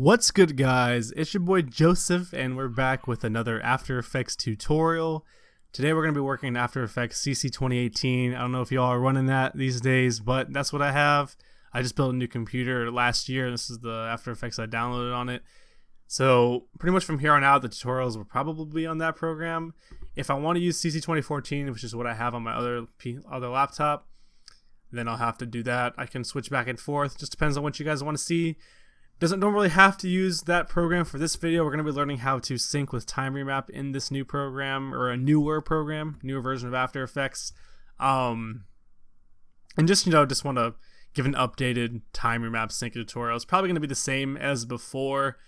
What's good, guys? It's your boy Joseph, and we're back with another After Effects tutorial. Today we're going to be working in After Effects CC 2018. I don't know if y'all are running that these days, but that's what I have. I just built a new computer last year. This is the After Effects I downloaded on it. So pretty much from here on out, the tutorials will probably be on that program. If I want to use CC 2014, which is what I have on my other laptop, then I'll have to do that. I can switch back and forth. Just depends on what you guys want to see. Don't really have to use that program for this video. We're going to be learning how to sync with time remap in this new program, or a newer version of After Effects. And just want to give an updated time remap sync tutorial. It's probably going to be the same as before,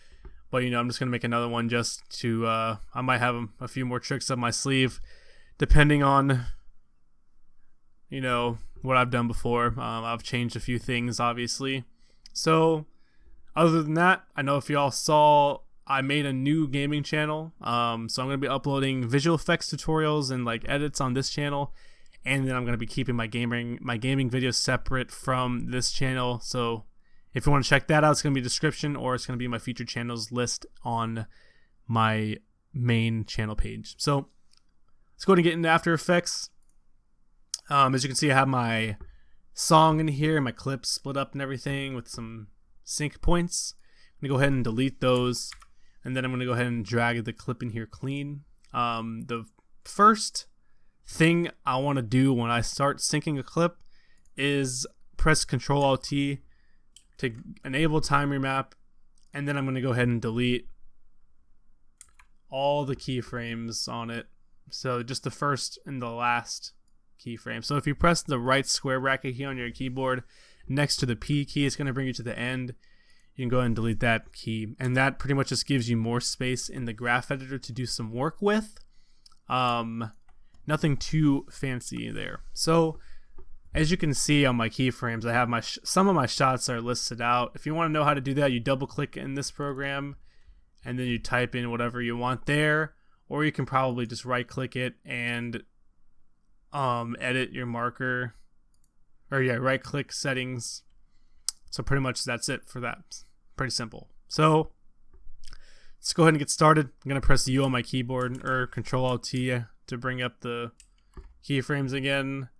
but I'm just going to make another one just to I might have a few more tricks up my sleeve depending on what I've done before. I've changed a few things, obviously. So other than that, I know if y'all saw, I made a new gaming channel. So I'm going to be uploading visual effects tutorials and edits on this channel, and then I'm going to be keeping my gaming videos separate from this channel. So if you want to check that out, it's going to be description, or it's going to be my featured channels list on my main channel page. So let's go ahead and get into After Effects. As you can see, I have my song in here, my clips split up and everything with some sync points. I'm going to go ahead and delete those, and then I'm going to go ahead and drag the clip in here clean. The first thing I want to do when I start syncing a clip is press Ctrl-Alt-T to enable time remap, and then I'm going to go ahead and delete all the keyframes on it. So just the first and the last keyframe. So if you press the right square bracket key on your keyboard next to the P key, it's going to bring you to the end. You can go ahead and delete that key, and that pretty much just gives you more space in the graph editor to do some work with. Nothing too fancy there. So as you can see on my keyframes, I have some of my shots are listed out. If you want to know how to do that, you double click in this program and then you type in whatever you want there, or you can probably just right click it and edit your marker, or right click settings. So pretty much that's it for that. Pretty simple. So let's go ahead and get started. I'm gonna press U on my keyboard, or Ctrl-Alt-T to bring up the keyframes again.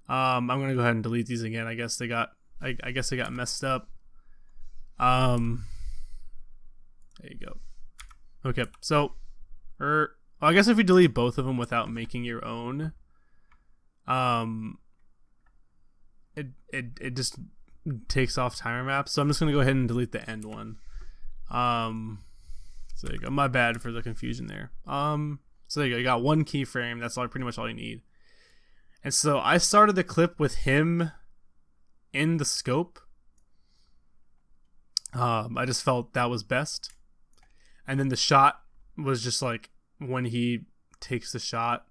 I'm gonna go ahead and delete these again. I guess they got messed up. There you go. Okay, so I guess if you delete both of them without making your own, it just takes off timer maps. So I'm just gonna go ahead and delete the end one. So there you go. My bad for the confusion there. So there you go. You got one keyframe. That's pretty much all you need. And so I started the clip with him in the scope. I just felt that was best. And then the shot was just when he takes the shot.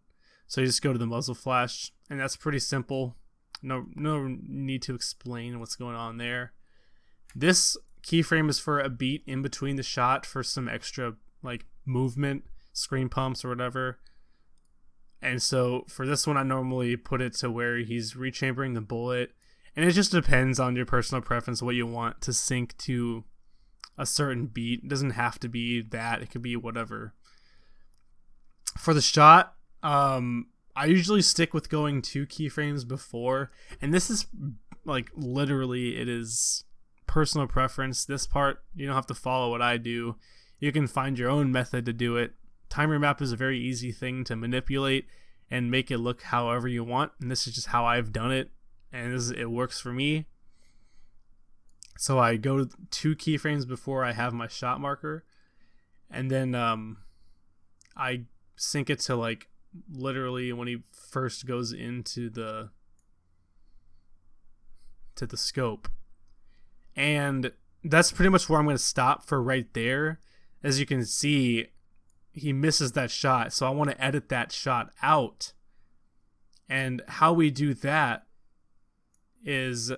So you just go to the Muzzle Flash, and that's pretty simple. No need to explain what's going on there. This keyframe is for a beat in between the shot for some extra movement, screen pumps or whatever. And so for this one, I normally put it to where he's rechambering the bullet, and it just depends on your personal preference what you want to sync to a certain beat. It doesn't have to be that. It could be whatever. For the shot, I usually stick with going 2 keyframes before, and this is literally, it is personal preference. This part, you don't have to follow what I do. You can find your own method to do it. Time remap is a very easy thing to manipulate and make it look however you want, and this is just how I've done it, and it works for me. So I go 2 keyframes before I have my shot marker, and then I sync it to literally when he first goes into the scope, and that's pretty much where I'm going to stop for right there. As you can see, he misses that shot, so I want to edit that shot out. And how we do that is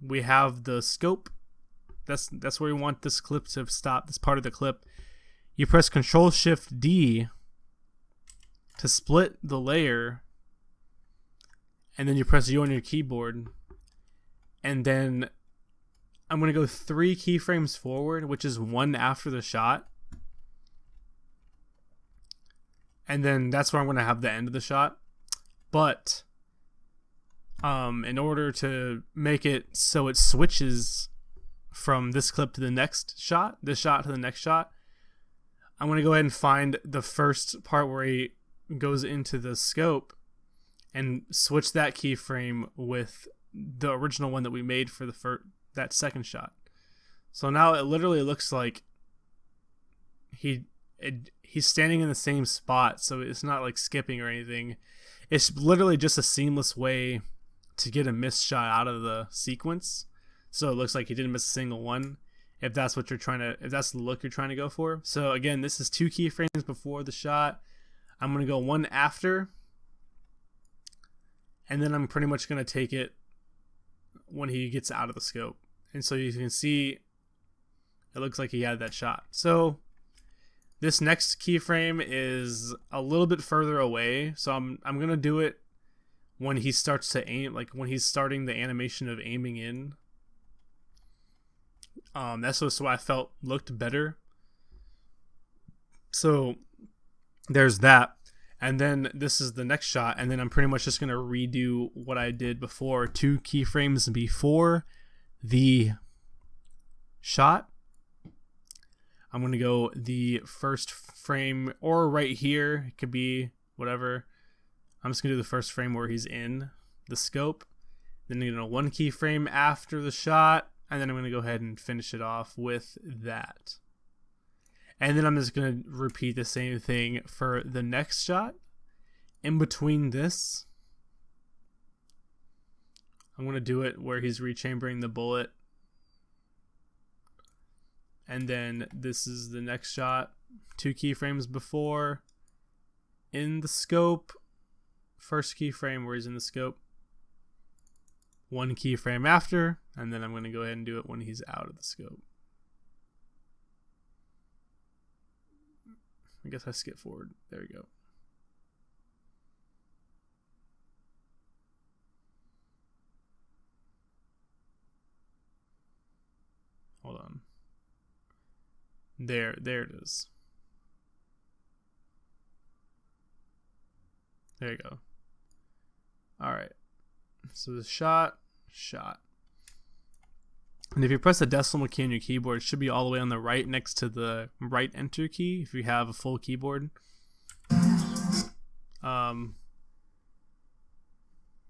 we have the scope. That's where we want this clip to stop, this part of the clip. You press Ctrl-Shift-D to split the layer, and then you press U on your keyboard, and then I'm going to go 3 keyframes forward, which is 1 after the shot. And then that's where I'm going to have the end of the shot. But in order to make it so it switches from this clip to the next shot, this shot to the next shot, I'm going to go ahead and find the first part where he goes into the scope and switch that keyframe with the original one that we made for that second shot. So now it literally looks like he's standing in the same spot, so it's not like skipping or anything. It's literally just a seamless way to get a missed shot out of the sequence, so it looks like he didn't miss a single one, if that's what you're trying to, if that's the look you're trying to go for. So again, this is 2 keyframes before the shot. I'm going to go 1 after, and then I'm pretty much going to take it when he gets out of the scope. And so you can see it looks like he had that shot. So this next keyframe is a little bit further away, so I'm going to do it when he starts to aim, like when he's starting the animation of aiming in. That's what I felt looked better. So there's that. And then this is the next shot, and then I'm pretty much just going to redo what I did before. 2 keyframes before the shot. I'm going to go the first frame, or right here, it could be whatever. I'm just going to do the first frame where he's in the scope. Then I'm going to 1 keyframe after the shot, and then I'm going to go ahead and finish it off with that. And then I'm just going to repeat the same thing for the next shot. In between this, I'm going to do it where he's rechambering the bullet. And then this is the next shot. 2 keyframes before, in the scope. First keyframe where he's in the scope. 1 keyframe after, and then I'm going to go ahead and do it when he's out of the scope. I guess I skip forward. There we go. Hold on. There it is. There you go. All right. So the shot. And if you press the decimal key on your keyboard, it should be all the way on the right next to the right enter key if you have a full keyboard. For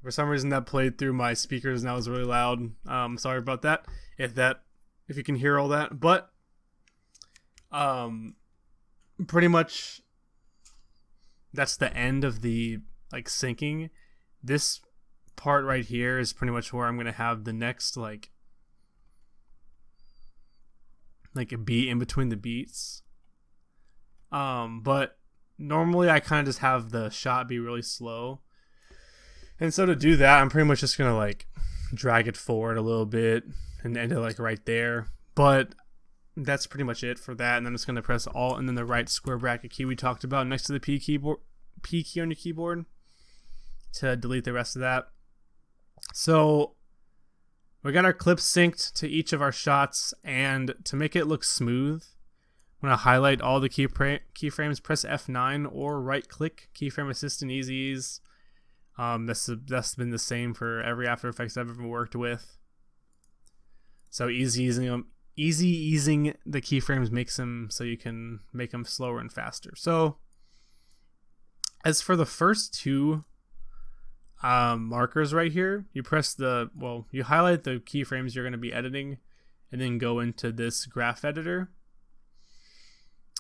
some reason that played through my speakers and that was really loud. Sorry about that. If you can hear all that, but pretty much that's the end of the like syncing. This part right here is pretty much where I'm gonna have the next like a beat in between the beats. But normally I kind of just have the shot be really slow, and so to do that I'm pretty much just gonna like drag it forward a little bit and end it like right there. But that's pretty much it for that. And I'm just gonna press Alt and then the right square bracket key we talked about next to the P key on your keyboard to delete the rest of that. So we got our clips synced to each of our shots, and to make it look smooth, I'm going to highlight all the keyframes, press F9 or right click Keyframe Assistant Easy Ease. That's been the same for every After Effects I've ever worked with. So easy easing the keyframes makes them so you can make them slower and faster. So as for the first 2 markers right here, you highlight the keyframes you're going to be editing and then go into this graph editor.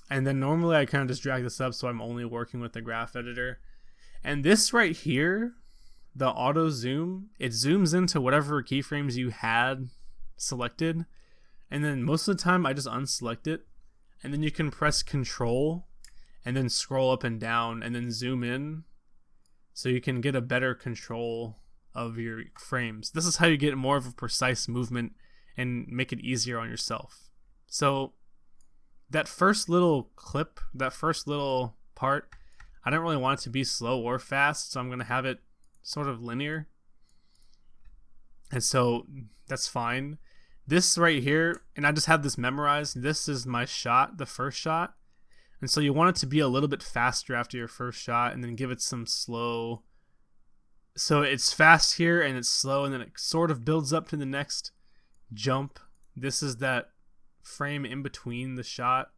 And then normally I kind of just drag this up so I'm only working with the graph editor. And this right here, the auto zoom, it zooms into whatever keyframes you had selected. And then most of the time I just unselect it. And then you can press Control and then scroll up and down and then zoom in, so you can get a better control of your frames. This is how you get more of a precise movement and make it easier on yourself. So that first little clip, that first little part, I don't really want it to be slow or fast, so I'm going to have it sort of linear. And so that's fine. This right here, and I just have this memorized, this is my shot, the first shot. And so you want it to be a little bit faster after your first shot, and then give it some slow. So it's fast here and it's slow, and then it sort of builds up to the next jump. This is that frame in between the shot,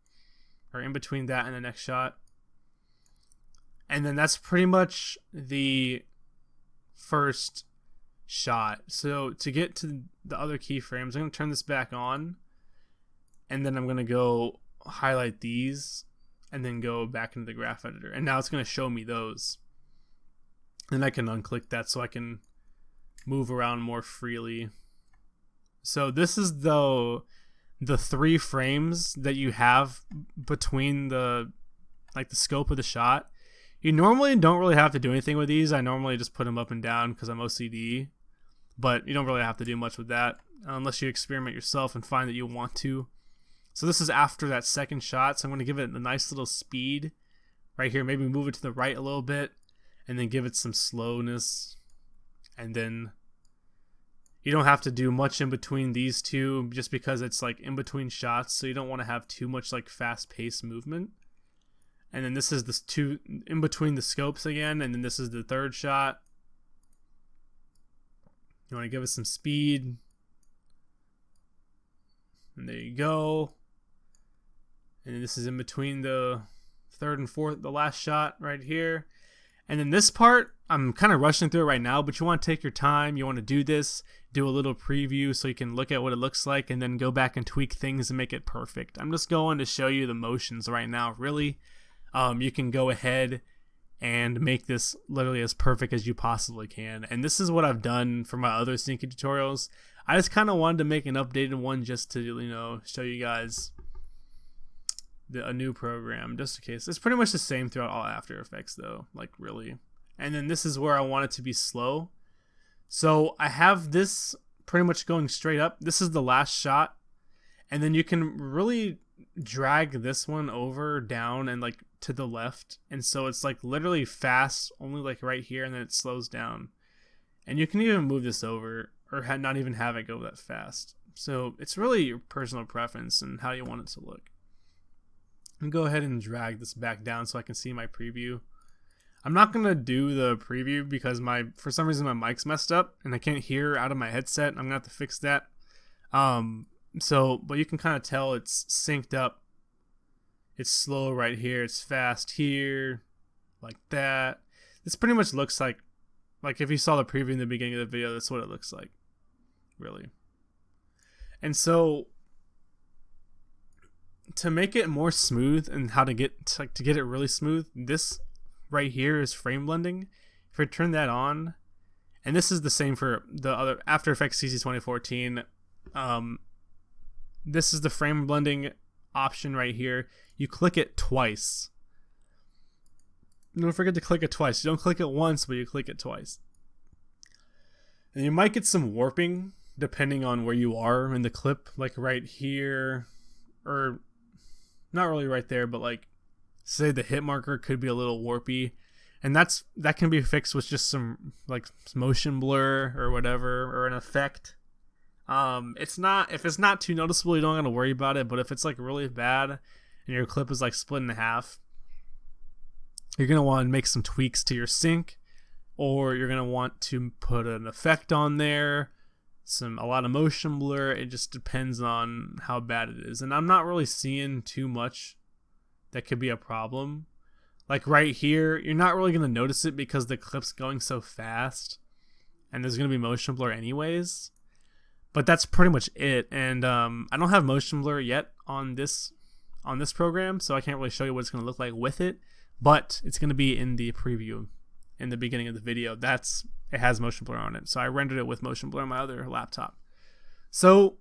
or in between that and the next shot. And then that's pretty much the first shot. So to get to the other keyframes, I'm going to turn this back on, and then I'm going to go highlight these and then go back into the graph editor. And now it's going to show me those. And I can unclick that so I can move around more freely. So this is the 3 frames that you have between the scope of the shot. You normally don't really have to do anything with these. I normally just put them up and down because I'm OCD, but you don't really have to do much with that unless you experiment yourself and find that you want to. So this is after that second shot, so I'm going to give it a nice little speed right here. Maybe move it to the right a little bit, and then give it some slowness. And then you don't have to do much in between these two just because it's like in between shots, so you don't want to have too much like fast-paced movement. And then this is the 2 in between the scopes again, and then this is the third shot. You want to give it some speed. And there you go. And then this is in between the third and fourth, the last shot right here. And then this part, I'm kind of rushing through it right now, but you want to take your time. You want to do this, do a little preview so you can look at what it looks like, and then go back and tweak things and make it perfect. I'm just going to show you the motions right now, really. You can go ahead and make this literally as perfect as you possibly can. And this is what I've done for my other sneaky tutorials. I just kind of wanted to make an updated one just to, you know, show you guys a new program, just in case. It's pretty much the same throughout all After Effects though, like really. And then this is where I want it to be slow. So I have this pretty much going straight up. This is the last shot. And then you can really drag this one over, down, and like to the left. And so it's like literally fast, only like right here, and then it slows down. And you can even move this over, or not even have it go that fast. So it's really your personal preference and how you want it to look. I'm gonna go ahead and drag this back down so I can see my preview. I'm not gonna do the preview because for some reason my mic's messed up and I can't hear out of my headset. I'm gonna have to fix that. But you can kind of tell it's synced up. It's slow right here. It's fast here, like that. This pretty much looks like if you saw the preview in the beginning of the video, that's what it looks like, really. And so to make it more smooth and how to get it really smooth, this right here is frame blending. If I turn that on, and this is the same for the other After Effects CC 2014. This is the frame blending option right here. You click it twice. Don't forget to click it twice. You don't click it once, but you click it twice. And you might get some warping depending on where you are in the clip, like right here, or not really right there, but like say the hit marker could be a little warpy, and that can be fixed with just some like motion blur or whatever, or an effect. If it's not too noticeable, you don't gotta worry about it. But if it's like really bad and your clip is like split in half, you're gonna want to make some tweaks to your sync, or you're gonna want to put an effect on there, a lot of motion blur. It just depends on how bad it is, and I'm not really seeing too much that could be a problem. Like right here, you're not really gonna notice it because the clip's going so fast, and there's gonna be motion blur anyways. But that's pretty much it. And I don't have motion blur yet on this program, so I can't really show you what it's gonna look like with it. But it's gonna be in the preview in the beginning of the video. It has motion blur on it, so I rendered it with motion blur on my other laptop. So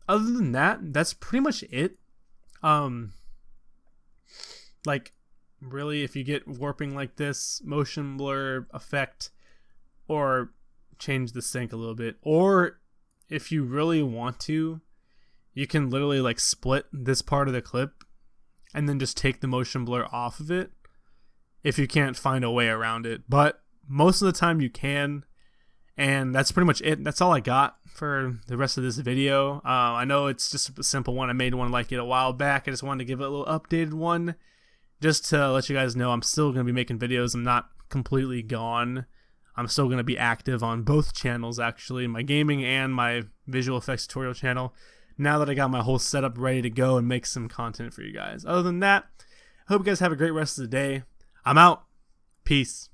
other than that, that's pretty much it. Like really, if you get warping like this, motion blur effect, or change the sync a little bit, or if you really want to, you can literally like split this part of the clip and then just take the motion blur off of it if you can't find a way around it. But most of the time you can, and that's pretty much it. That's all I got for the rest of this video. I know it's just a simple one. I made one like it a while back. I just wanted to give it a little updated one just to let you guys know I'm still going to be making videos. I'm not completely gone. I'm still going to be active on both channels, actually, my gaming and my visual effects tutorial channel, now that I got my whole setup ready to go and make some content for you guys. Other than that, I hope you guys have a great rest of the day. I'm out. Peace.